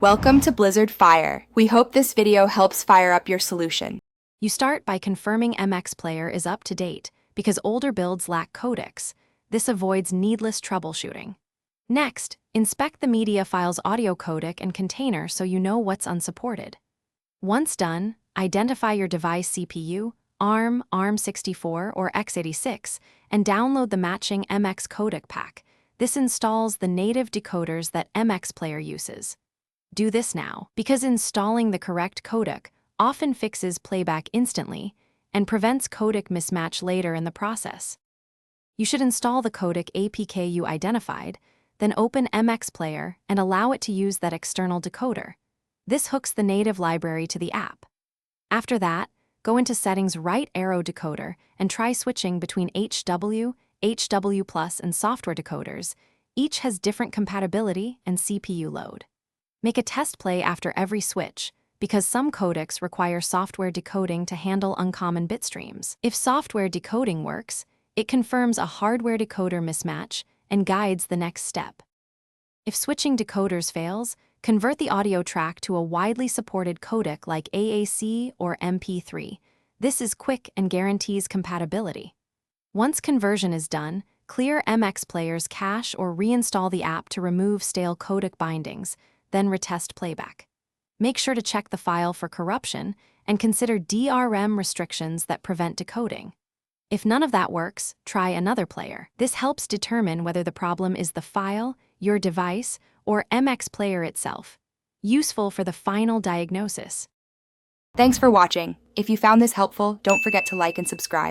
Welcome to Blizzard Fire. We hope this video helps fire up your solution. You start by confirming MX Player is up to date because older builds lack codecs. This avoids needless troubleshooting. Next, inspect the media file's audio codec and container so you know what's unsupported. Once done, identify your device CPU, ARM, ARM64, or x86, and download the matching MX codec pack. This installs the native decoders that MX Player uses. Do this now, because installing the correct codec often fixes playback instantly and prevents codec mismatch later in the process. You should install the codec APK you identified, then open MX Player and allow it to use that external decoder. This hooks the native library to the app. After that, go into Settings right arrow decoder and try switching between HW, HW+, and software decoders. Each has different compatibility and CPU load. Make a test play after every switch, because some codecs require software decoding to handle uncommon bit streams. If software decoding works, it confirms a hardware decoder mismatch and guides the next step. If switching decoders fails, convert the audio track to a widely supported codec like AAC or MP3. This is quick and guarantees compatibility. Once conversion is done, clear MX Player's cache or reinstall the app to remove stale codec bindings, then retest playback. Make sure to check the file for corruption and consider DRM restrictions that prevent decoding. If none of that works, try another player. This helps determine whether the problem is the file, your device, or MX Player itself. Useful for the final diagnosis. Thanks for watching. If you found this helpful, don't forget to like and subscribe.